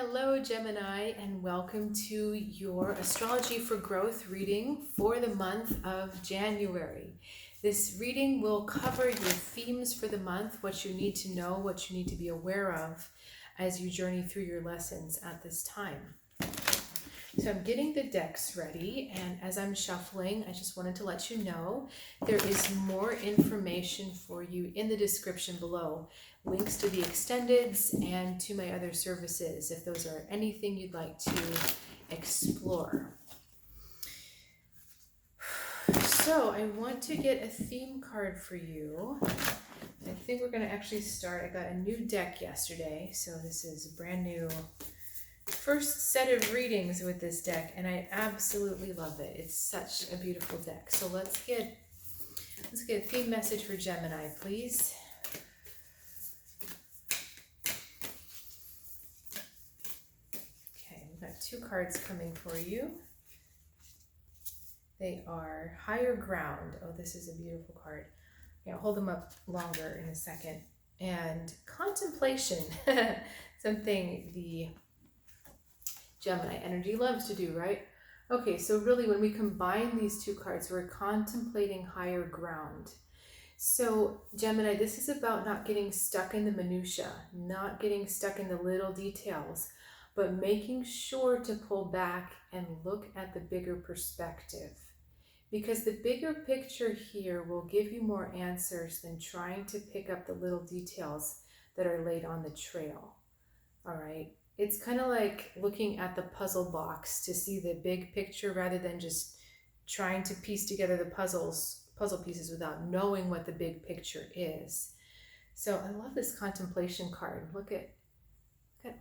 Hello, Gemini, and welcome to your Astrology for Growth reading for the month of January. This reading will cover your themes for the month, what you need to know, what you need to be aware of as you journey through your lessons at this time. So I'm getting the decks ready, and as I'm shuffling, I just wanted to let you know there is more information for you in the description below. Links to the extendeds and to my other services if those are anything you'd like to explore. So I want to get a theme card for you. I think we're going to actually start. I got a new deck yesterday, so this is a brand new first set of readings with this deck, and I absolutely love it. It's such a beautiful deck. So let's get a theme message for Gemini, please. Okay, we've got two cards coming for you. They are Higher Ground. Oh, this is a beautiful card. I'll hold them up longer in a second. And Contemplation, something the Gemini energy loves to do, right? Okay, so really when we combine these two cards, we're contemplating higher ground. So Gemini, this is about not getting stuck in the minutia, not getting stuck in the little details, but making sure to pull back and look at the bigger perspective. Because the bigger picture here will give you more answers than trying to pick up the little details that are laid on the trail. All right. It's kind of like looking at the puzzle box to see the big picture rather than just trying to piece together the puzzle pieces without knowing what the big picture is. So I love this contemplation card. Look at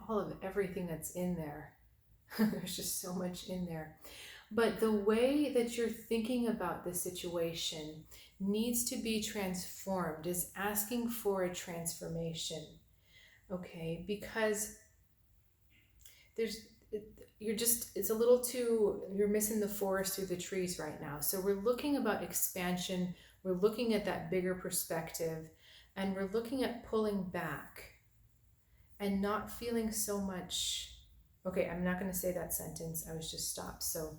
all of everything that's in there. There's just so much in there. But the way that you're thinking about the situation needs to be transformed, is asking for a transformation. Okay, because you're missing the forest through the trees right now. So we're looking about expansion, we're looking at that bigger perspective, and we're looking at pulling back and not feeling so much. Okay, I'm not going to say that sentence. I was just stopped. So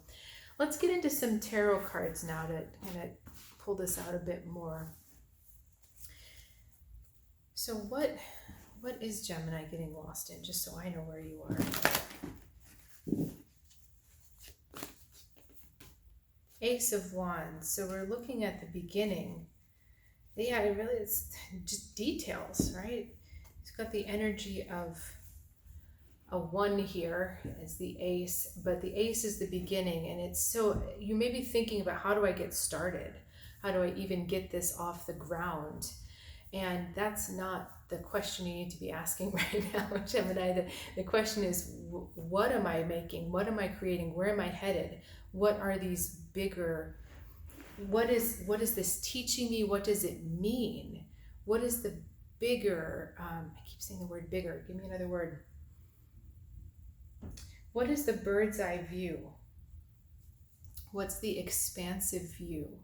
let's get into some tarot cards now to kind of pull this out a bit more. So what is Gemini getting lost in, just so I know where you are? Ace of Wands. So we're looking at the beginning. Yeah, it's just details, right? It's got the energy of a 1 here as the ace, but the ace is the beginning, and it's so you may be thinking about, how do I get started? How do I even get this off the ground? And that's not the question you need to be asking right now, Gemini. The question is, what am I making? What am I creating? Where am I headed? What are these bigger, what is this teaching me? What does it mean? What is the bigger, I keep saying the word bigger. Give me another word. What is the bird's eye view? What's the expansive view?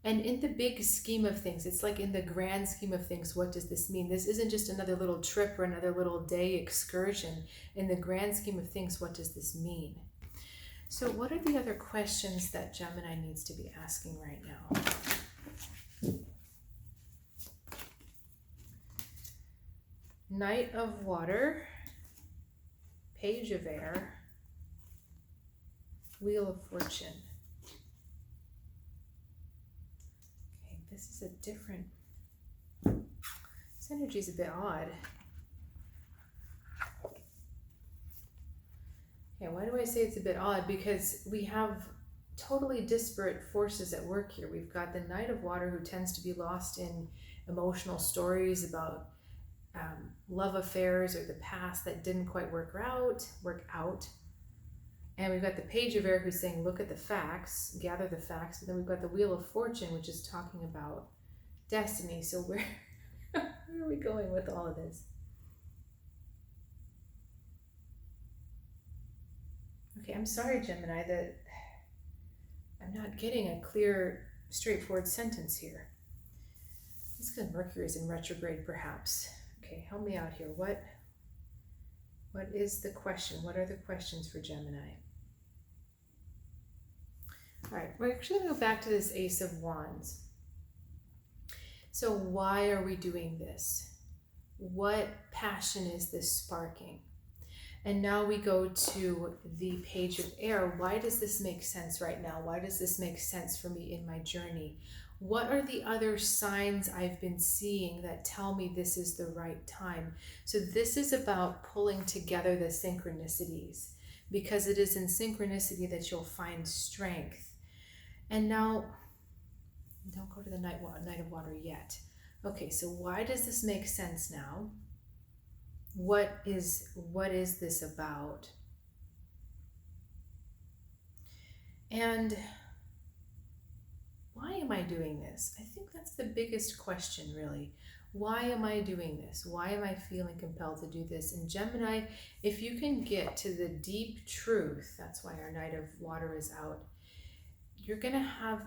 And in the big scheme of things, it's like in the grand scheme of things, what does this mean? This isn't just another little trip or another little day excursion. In the grand scheme of things, what does this mean? So what are the other questions that Gemini needs to be asking right now? Knight of Water, Page of Air, Wheel of Fortune. This is a different, this energy is a bit odd. Yeah, why do I say it's a bit odd? Because we have totally disparate forces at work here. We've got the Knight of Water, who tends to be lost in emotional stories about love affairs or the past that didn't quite work out. And we've got the Page of Air, who's saying, look at the facts, gather the facts. But then we've got the Wheel of Fortune, which is talking about destiny. So where are we going with all of this? Okay, I'm sorry, Gemini, that I'm not getting a clear, straightforward sentence here. It's because Mercury is in retrograde, perhaps. Okay, help me out here. What What is the question? What are the questions for Gemini? All right, we're actually going to go back to this Ace of Wands. So why are we doing this? What passion is this sparking? And now we go to the Page of Air. Why does this make sense right now? Why does this make sense for me in my journey? What are the other signs I've been seeing that tell me this is the right time? So this is about pulling together the synchronicities, because it is in synchronicity that you'll find strength. And now, don't go to the Knight of Water yet. Okay, so why does this make sense now? What is this about? And why am I doing this? I think that's the biggest question, really. Why am I doing this? Why am I feeling compelled to do this? And Gemini, if you can get to the deep truth, that's why our Knight of Water is out, you're going to have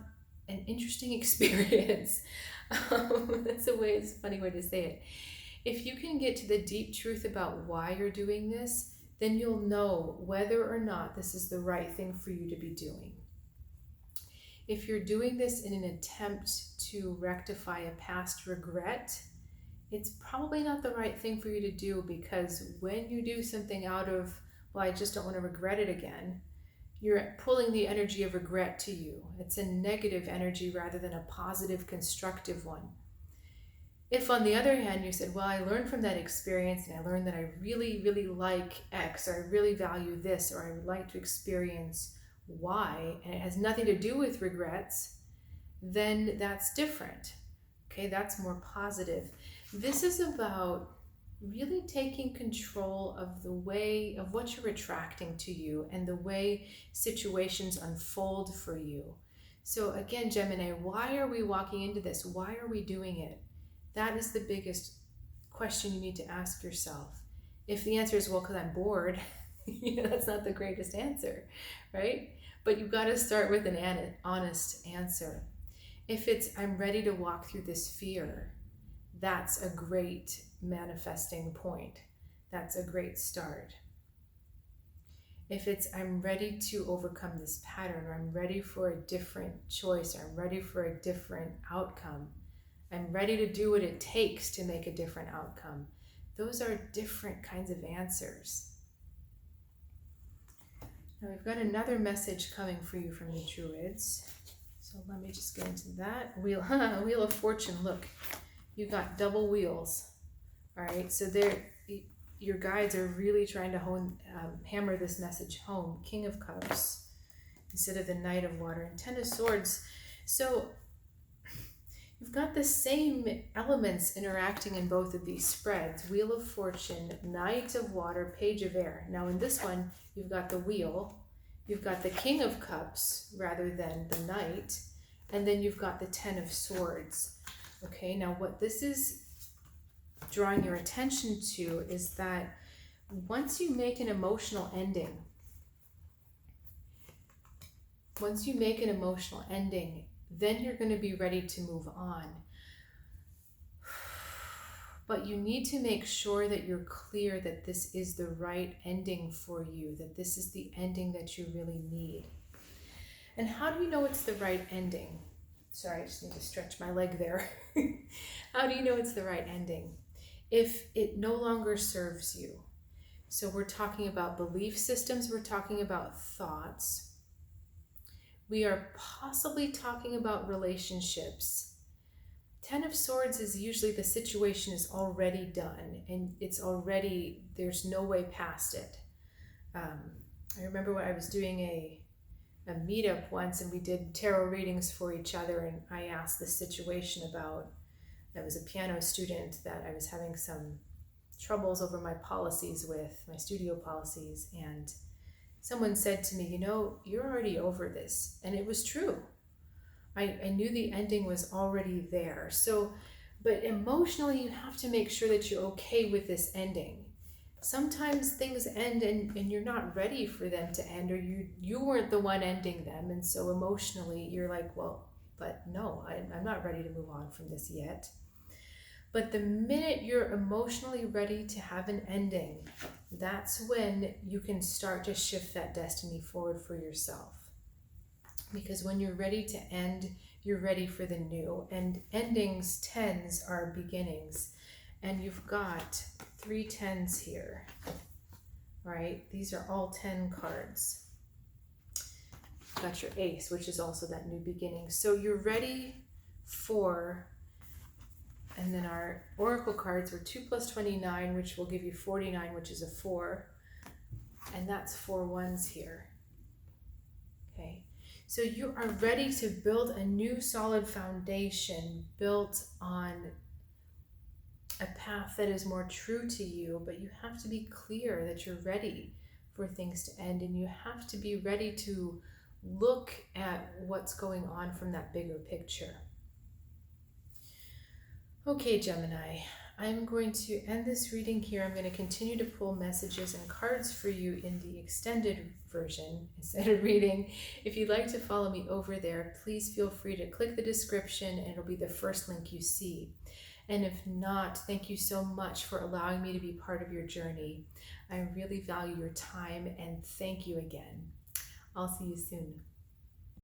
an interesting experience. It's a funny way to say it. If you can get to the deep truth about why you're doing this, then you'll know whether or not this is the right thing for you to be doing. If you're doing this in an attempt to rectify a past regret, it's probably not the right thing for you to do, because when you do something out of, well, I just don't want to regret it again, you're pulling the energy of regret to you. It's a negative energy rather than a positive, constructive one. If, on the other hand, you said, well, I learned from that experience and I learned that I really, really like X, or I really value this, or I would like to experience Y, and it has nothing to do with regrets, then that's different. Okay, that's more positive. This is about really taking control of the way of what you're attracting to you and the way situations unfold for you. So again, Gemini, why are we walking into this? Why are we doing it? That is the biggest question you need to ask yourself. If the answer is, well, because I'm bored, that's not the greatest answer, right? But you've got to start with an honest answer. If it's, I'm ready to walk through this fear, that's a great manifesting point. That's a great start. If it's, I'm ready to overcome this pattern, or I'm ready for a different choice, or I'm ready for a different outcome, I'm ready to do what it takes to make a different outcome. Those are different kinds of answers. Now we've got another message coming for you from the Druids. So let me just get into that. Wheel of Fortune, look. You've got double wheels. All right, so your guides are really trying to hammer this message home. King of Cups instead of the Knight of Water, and Ten of Swords. So you've got the same elements interacting in both of these spreads. Wheel of Fortune, Knight of Water, Page of Air. Now in this one, you've got the wheel, you've got the King of Cups rather than the Knight, and then you've got the Ten of Swords. Okay, now what this is drawing your attention to is that once you make an emotional ending, then you're going to be ready to move on. But you need to make sure that you're clear that this is the right ending for you, that this is the ending that you really need. And how do you know it's the right ending? Sorry, I just need to stretch my leg there. How do you know it's the right ending? If it no longer serves you. So we're talking about belief systems, we're talking about thoughts. We are possibly talking about relationships. Ten of Swords is usually the situation is already done and there's no way past it. I remember when I was doing a meetup once and we did tarot readings for each other, and I asked this situation about, that was a piano student that I was having some troubles over my policies with, my studio policies, and someone said to me, you're already over this. And it was true. I knew the ending was already there. So, but emotionally, you have to make sure that you're okay with this ending. Sometimes things end and you're not ready for them to end, or you weren't the one ending them. And so emotionally, you're like, well, but no, I'm not ready to move on from this yet. But the minute you're emotionally ready to have an ending, that's when you can start to shift that destiny forward for yourself. Because when you're ready to end, you're ready for the new. And endings, tens, are beginnings. And you've got 3 tens here, right? These are all 10 cards. You've got your ace, which is also that new beginning. So you're ready for, and then our oracle cards were 2 plus 29, which will give you 49, which is a 4. And that's 4 ones here. Okay. So you are ready to build a new solid foundation built on a path that is more true to you, but you have to be clear that you're ready for things to end, and you have to be ready to look at what's going on from that bigger picture. Okay, Gemini, I'm going to end this reading here. I'm going to continue to pull messages and cards for you in the extended version instead of reading. If you'd like to follow me over there, please feel free to click the description and it'll be the first link you see. And if not, thank you so much for allowing me to be part of your journey. I really value your time, and thank you again. I'll see you soon.